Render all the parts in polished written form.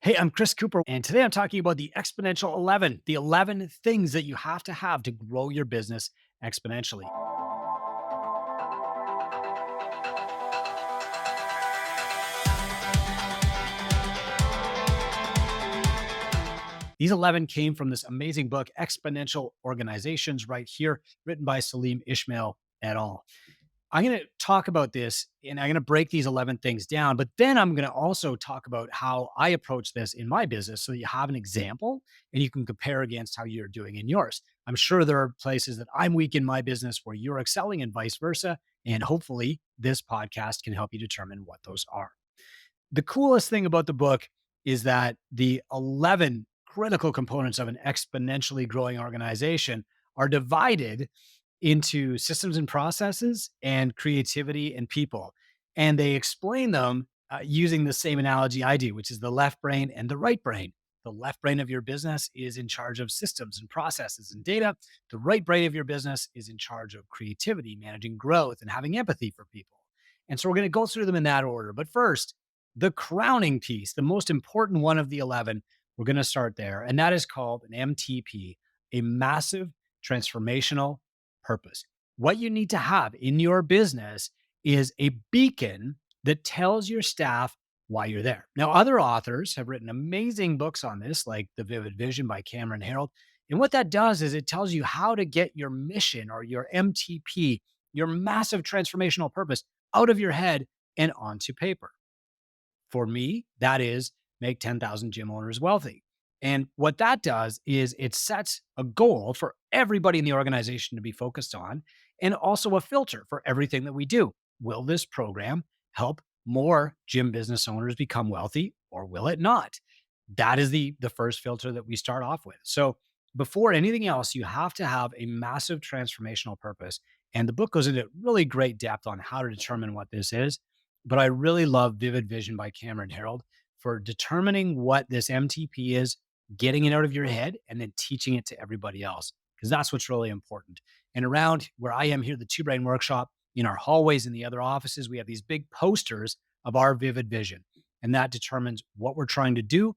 Hey, I'm Chris Cooper, and today I'm talking about the Exponential 11, the 11 things that you have to grow your business exponentially. These 11 came from this amazing book, Exponential Organizations, right here, written by Salim Ishmael et al. I'm going to talk about this and I'm going to break these 11 things down, but then I'm going to also talk about how I approach this in my business so that you have an example and you can compare against how you're doing in yours. I'm sure there are places that I'm weak in my business where you're excelling and vice versa. And hopefully, this podcast can help you determine what those are. The coolest thing about the book is that the 11 critical components of an exponentially growing organization are divided into systems and processes and creativity and people. And they explain them using the same analogy I do, which is the left brain and the right brain. The left brain of your business is in charge of systems and processes and data. The right brain of your business is in charge of creativity, managing growth, and having empathy for people. And so we're going to go through them in that order. But first, the crowning piece, the most important one of the 11, we're going to start there. And that is called an MTP, a massive transformational purpose. What you need to have in your business is a beacon that tells your staff why you're there. Now, other authors have written amazing books on this, like The Vivid Vision by Cameron Harold. And what that does is it tells you how to get your mission or your MTP, your massive transformational purpose, out of your head and onto paper. For me, that is make 10,000 gym owners wealthy. And what that does is it sets a goal for everybody in the organization to be focused on, and also a filter for everything that we do. Will this program help more gym business owners become wealthy, or will it not? That is the first filter that we start off with. So before anything else, you have to have a massive transformational purpose. And the book goes into really great depth on how to determine what this is. But I really love Vivid Vision by Cameron Harold for determining what this MTP is, getting it out of your head, and then teaching it to everybody else, because that's what's really important. And around where I am here, the Two Brain Workshop, in our hallways in the other offices, we have these big posters of our vivid vision. And that determines what we're trying to do,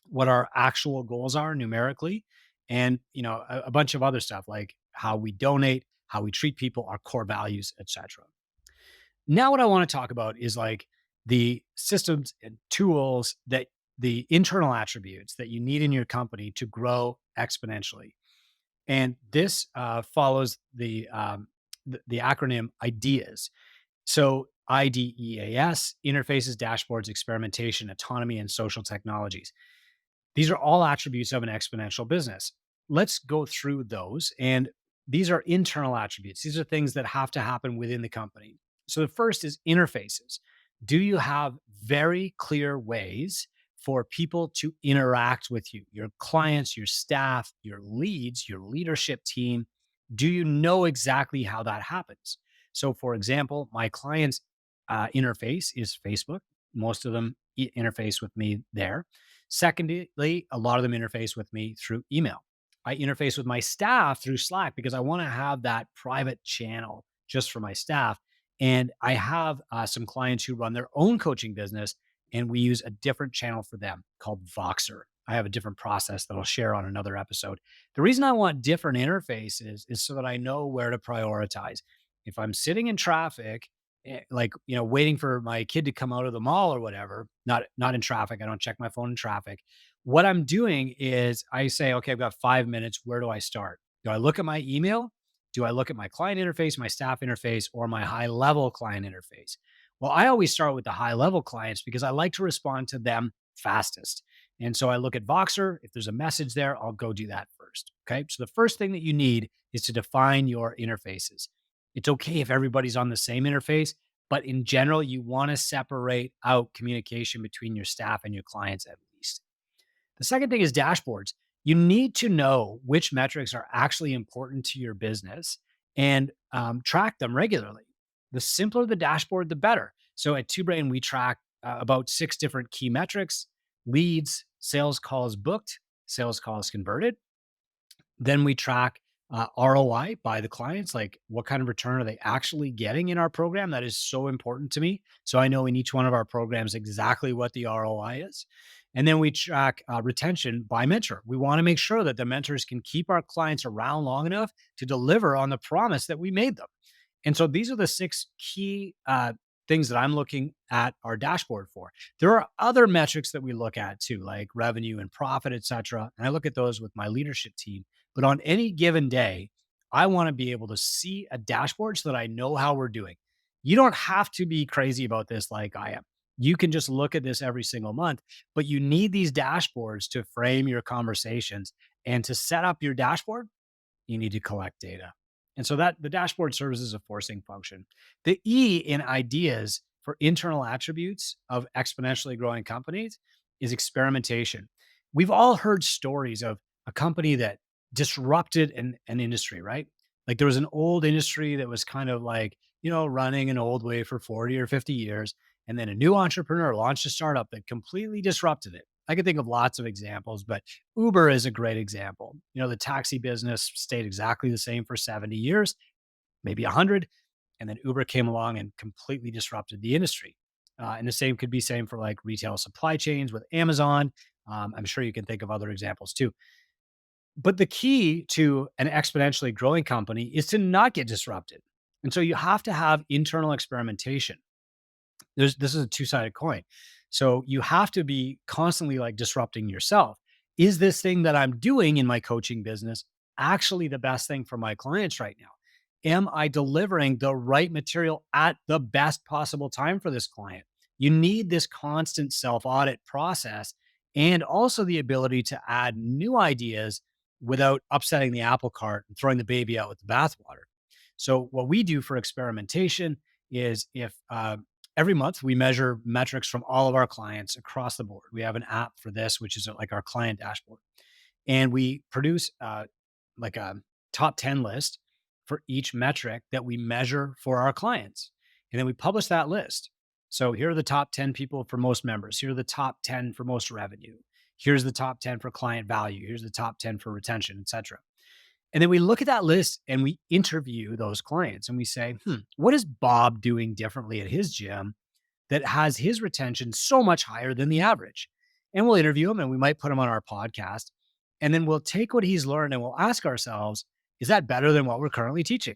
what our actual goals are numerically, and a bunch of other stuff like how we donate, how we treat people, our core values, etc. Now, what I want to talk about is like the systems and tools, that the internal attributes that you need in your company to grow exponentially. And this follows the acronym IDEAS. So IDEAS: interfaces, dashboards, experimentation, autonomy, and social technologies. These are all attributes of an exponential business. Let's go through those. And these are internal attributes. These are things that have to happen within the company. So the first is interfaces. Do you have very clear ways for people to interact with you, your clients, your staff, your leads, your leadership team? Do you know exactly how that happens? So, for example, my clients' interface is Facebook. Most of them interface with me there. Secondly, a lot of them interface with me through email. I interface with my staff through Slack because I want to have that private channel just for my staff. And I have some clients who run their own coaching business, and we use a different channel for them called Voxer. I have a different process that I'll share on another episode. The reason I want different interfaces is so that I know where to prioritize. If I'm sitting in traffic, like waiting for my kid to come out of the mall or whatever, not in traffic, I don't check my phone in traffic. What I'm doing is I say, okay, I've got 5 minutes, where do I start? Do I look at my email? Do I look at my client interface, my staff interface, or my high level client interface? Well, I always start with the high level clients because I like to respond to them fastest. And so I look at Voxer. If there's a message there, I'll go do that first. Okay. So the first thing that you need is to define your interfaces. It's okay if everybody's on the same interface, but in general, you want to separate out communication between your staff and your clients at least. The second thing is dashboards. You need to know which metrics are actually important to your business and track them regularly. The simpler the dashboard, the better. So at Two Brain, we track about 6 different key metrics: leads, sales calls booked, sales calls converted. Then we track ROI by the clients, like what kind of return are they actually getting in our program? That is so important to me. So I know in each one of our programs exactly what the ROI is. And then we track retention by mentor. We want to make sure that the mentors can keep our clients around long enough to deliver on the promise that we made them. And so these are the six key things that I'm looking at our dashboard for. There are other metrics that we look at too, like revenue and profit, et cetera. And I look at those with my leadership team. But on any given day, I want to be able to see a dashboard so that I know how we're doing. You don't have to be crazy about this like I am. You can just look at this every single month, but you need these dashboards to frame your conversations. And to set up your dashboard, you need to collect data. And so that the dashboard serves as a forcing function. The E in ideas for internal attributes of exponentially growing companies is experimentation. We've all heard stories of a company that disrupted an industry, right? Like there was an old industry that was kind of like, running an old way for 40 or 50 years. And then a new entrepreneur launched a startup that completely disrupted it. I can think of lots of examples, but Uber is a great example. The taxi business stayed exactly the same for 70 years, maybe 100, and then Uber came along and completely disrupted the industry. And the same could be same for like retail supply chains with Amazon. I'm sure you can think of other examples too. But the key to an exponentially growing company is to not get disrupted. And so you have to have internal experimentation. This is a two-sided coin. So you have to be constantly like disrupting yourself. Is this thing that I'm doing in my coaching business actually the best thing for my clients right now? Am I delivering the right material at the best possible time for this client? You need this constant self-audit process and also the ability to add new ideas without upsetting the apple cart and throwing the baby out with the bathwater. So what we do for experimentation is if every month we measure metrics from all of our clients across the board. We have an app for this, which is like our client dashboard. And we produce like a top 10 list for each metric that we measure for our clients. And then we publish that list. So here are the top 10 people for most members. Here are the top 10 for most revenue. Here's the top 10 for client value. Here's the top 10 for retention, et cetera. And then we look at that list and we interview those clients and we say, what is Bob doing differently at his gym that has his retention so much higher than the average? And we'll interview him and we might put him on our podcast. And then we'll take what he's learned and we'll ask ourselves, is that better than what we're currently teaching?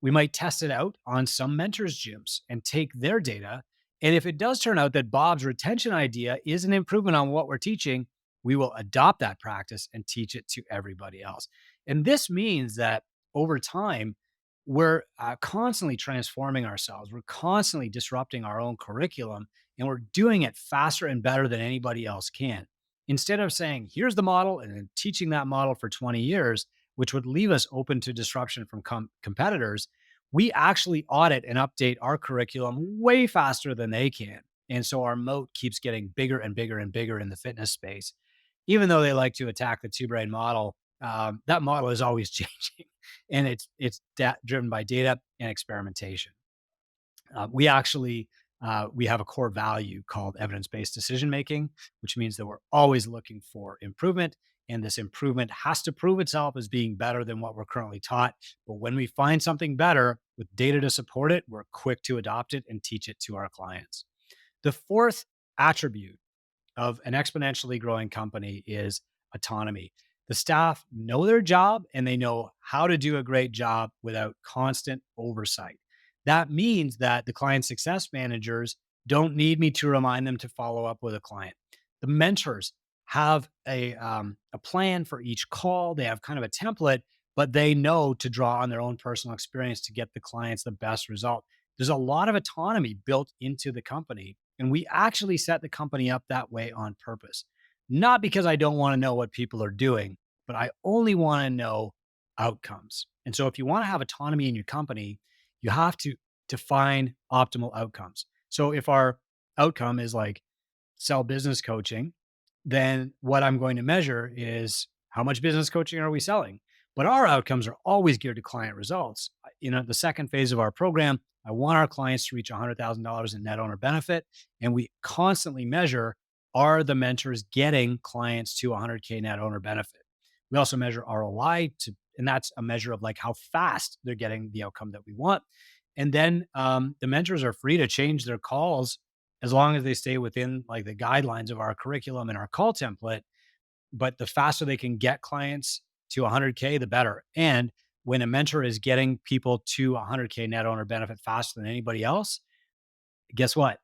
We might test it out on some mentors' gyms and take their data. And if it does turn out that Bob's retention idea is an improvement on what we're teaching, we will adopt that practice and teach it to everybody else. And this means that over time, we're constantly transforming ourselves. We're constantly disrupting our own curriculum, and we're doing it faster and better than anybody else can. Instead of saying, here's the model, and then teaching that model for 20 years, which would leave us open to disruption from competitors, we actually audit and update our curriculum way faster than they can. And so our moat keeps getting bigger and bigger and bigger in the fitness space. Even though they like to attack the two brain model, that model is always changing, and it's driven by data and experimentation. We actually we have a core value called evidence-based decision making, which means that we're always looking for improvement, and this improvement has to prove itself as being better than what we're currently taught. But when we find something better with data to support it, we're quick to adopt it and teach it to our clients. The fourth attribute of an exponentially growing company is autonomy. The staff know their job and they know how to do a great job without constant oversight. That means that the client success managers don't need me to remind them to follow up with a client. The mentors have a plan for each call. They have kind of a template, but they know to draw on their own personal experience to get the clients the best result. There's a lot of autonomy built into the company. And we actually set the company up that way on purpose. Not because I don't want to know what people are doing, but I only want to know outcomes. And so if you want to have autonomy in your company, you have to define optimal outcomes. So if our outcome is like sell business coaching, then what I'm going to measure is how much business coaching are we selling? But our outcomes are always geared to client results. The second phase of our program, I want our clients to reach $100,000 in net owner benefit. And we constantly measure, are the mentors getting clients to 100K net owner benefit? We also measure ROI and that's a measure of like how fast they're getting the outcome that we want. And then the mentors are free to change their calls as long as they stay within like the guidelines of our curriculum and our call template. But the faster they can get clients to 100K, the better. And when a mentor is getting people to 100K net owner benefit faster than anybody else, guess what?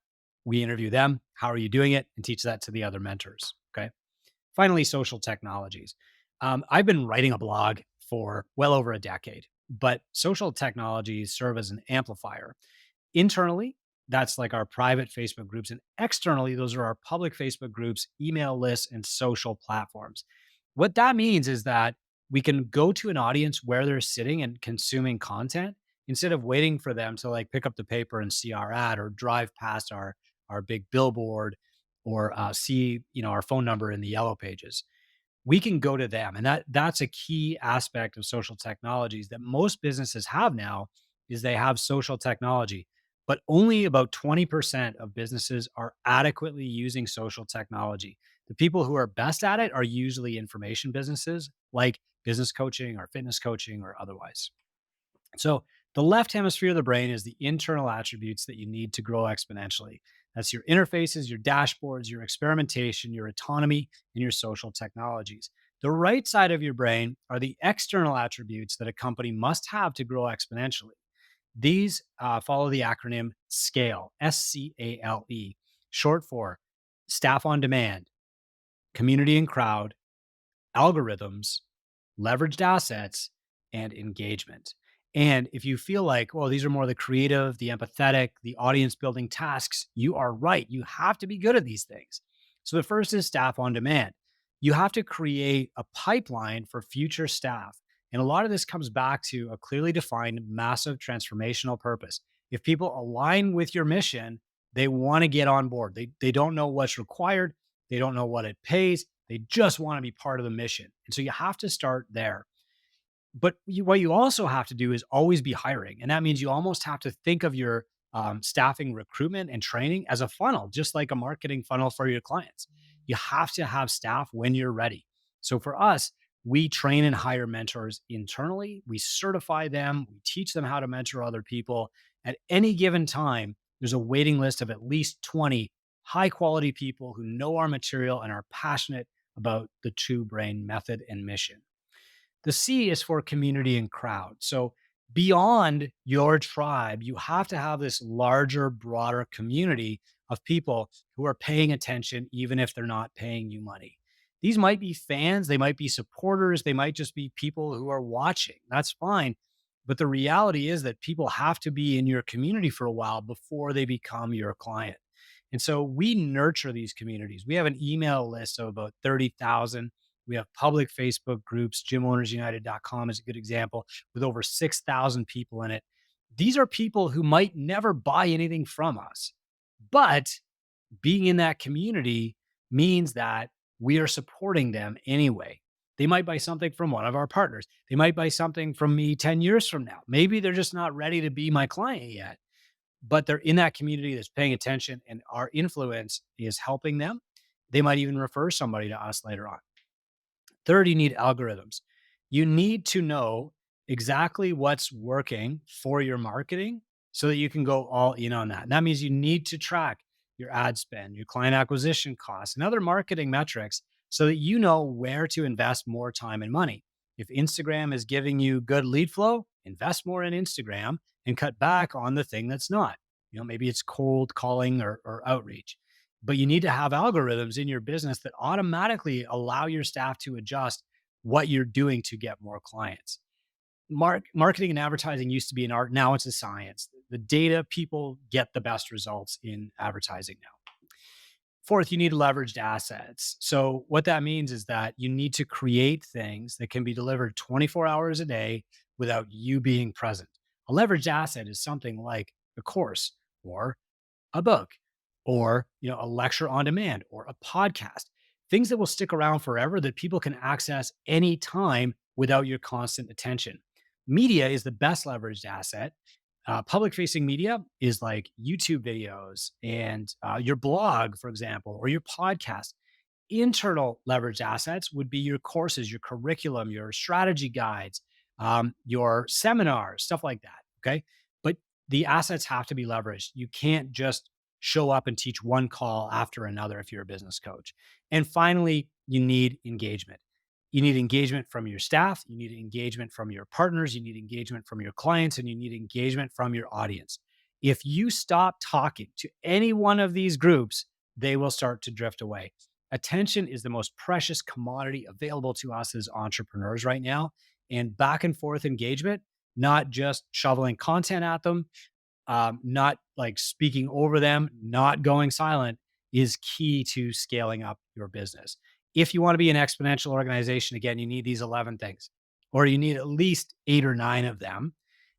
We interview them. How are you doing it? And teach that to the other mentors. Okay. Finally, social technologies. I've been writing a blog for well over a decade, but social technologies serve as an amplifier. Internally, that's like our private Facebook groups. And externally, those are our public Facebook groups, email lists, and social platforms. What that means is that we can go to an audience where they're sitting and consuming content instead of waiting for them to like pick up the paper and see our ad or drive past our big billboard or see our phone number in the yellow pages. We can go to them, and that's a key aspect of social technologies that most businesses have now is they have social technology, but only about 20% of businesses are adequately using social technology. The people who are best at it are usually information businesses like business coaching or fitness coaching or otherwise. So, the left hemisphere of the brain is the internal attributes that you need to grow exponentially. That's your interfaces, your dashboards, your experimentation, your autonomy, and your social technologies. The right side of your brain are the external attributes that a company must have to grow exponentially. These follow the acronym SCALE, SCALE, short for staff on demand, community and crowd, algorithms, leveraged assets, and engagement. And if you feel like, well, these are more the creative, the empathetic, the audience building tasks, you are right. You have to be good at these things. So the first is staff on demand. You have to create a pipeline for future staff. And a lot of this comes back to a clearly defined massive transformational purpose. If people align with your mission, they want to get on board. They don't know what's required. They don't know what it pays. They just want to be part of the mission. And so you have to start there. But what you also have to do is always be hiring. And that means you almost have to think of your staffing, recruitment, and training as a funnel, just like a marketing funnel for your clients. You have to have staff when you're ready. So for us, we train and hire mentors internally. We certify them. We teach them how to mentor other people. At any given time, there's a waiting list of at least 20 high quality people who know our material and are passionate about the two brain method and mission. The C is for community and crowd. So beyond your tribe, you have to have this larger, broader community of people who are paying attention, even if they're not paying you money. These might be fans, they might be supporters, they might just be people who are watching. That's fine. But the reality is that people have to be in your community for a while before they become your client. And so we nurture these communities. We have an email list of about 30,000. We have public Facebook groups. GymOwnersUnited.com is a good example with over 6,000 people in it. These are people who might never buy anything from us, but being in that community means that we are supporting them anyway. They might buy something from one of our partners. They might buy something from me 10 years from now. Maybe they're just not ready to be my client yet, but they're in that community that's paying attention and our influence is helping them. They might even refer somebody to us later on. Third, you need algorithms. You need to know exactly what's working for your marketing so that you can go all in on that. And that means you need to track your ad spend, your client acquisition costs, and other marketing metrics so that you know where to invest more time and money. If Instagram is giving you good lead flow, invest more in Instagram and cut back on the thing that's not. Maybe it's cold calling or outreach, but you need to have algorithms in your business that automatically allow your staff to adjust what you're doing to get more clients. Marketing and advertising used to be an art. Now it's a science. The data people get the best results in advertising now. Fourth, you need leveraged assets. So what that means is that you need to create things that can be delivered 24 hours a day without you being present. A leveraged asset is something like a course or a book or a lecture on demand or a podcast, things that will stick around forever that people can access anytime without your constant attention. Media is the best leveraged asset. Public facing media is like YouTube videos and your blog, for example, or your podcast. Internal leveraged assets would be your courses, your curriculum, your strategy guides, your seminars, stuff like that. Okay. But the assets have to be leveraged. You can't just show up and teach one call after another if you're a business coach. And finally, you need engagement. You need engagement from your staff, you need engagement from your partners, you need engagement from your clients, and you need engagement from your audience. If you stop talking to any one of these groups, they will start to drift away. Attention is the most precious commodity available to us as entrepreneurs right now. And back and forth engagement, not just shoveling content at them, not like speaking over them, not going silent, is key to scaling up your business. If you want to be an exponential organization, again, you need these 11 things, or you need at least 8 or 9 of them,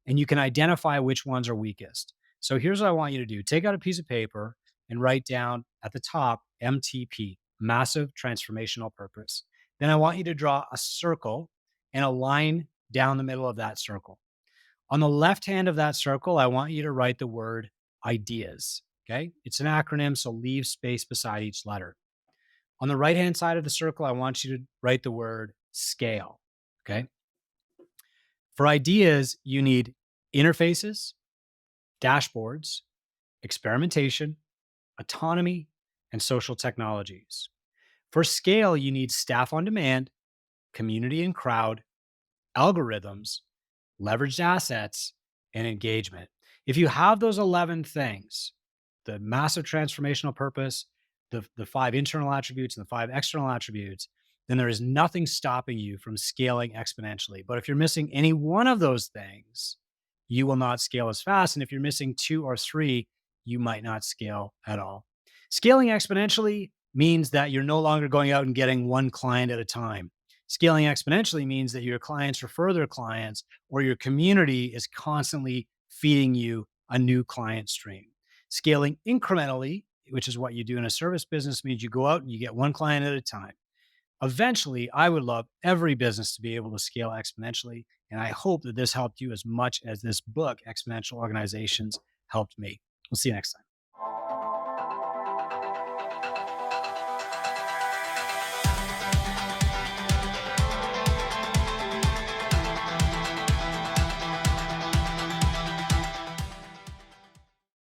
and you can identify which ones are weakest. So here's what I want you to do: take out a piece of paper and write down at the top MTP, Massive Transformational Purpose. Then I want you to draw a circle and a line down the middle of that circle. On the left hand of that circle, I want you to write the word ideas. Okay. It's an acronym, so leave space beside each letter. On the right hand side of the circle, I want you to write the word scale. Okay. For ideas, you need interfaces, dashboards, experimentation, autonomy, and social technologies. For scale, you need staff on demand, community and crowd, algorithms, leveraged assets, and engagement. If you have those 11 things, the massive transformational purpose, the 5 internal attributes and the 5 external attributes, then there is nothing stopping you from scaling exponentially. But if you're missing any one of those things, you will not scale as fast. And if you're missing 2 or 3, you might not scale at all. Scaling exponentially means that you're no longer going out and getting one client at a time. Scaling exponentially means that your clients refer their clients, or your community is constantly feeding you a new client stream. Scaling incrementally, which is what you do in a service business, means you go out and you get one client at a time. Eventually, I would love every business to be able to scale exponentially. And I hope that this helped you as much as this book, Exponential Organizations, helped me. We'll see you next time.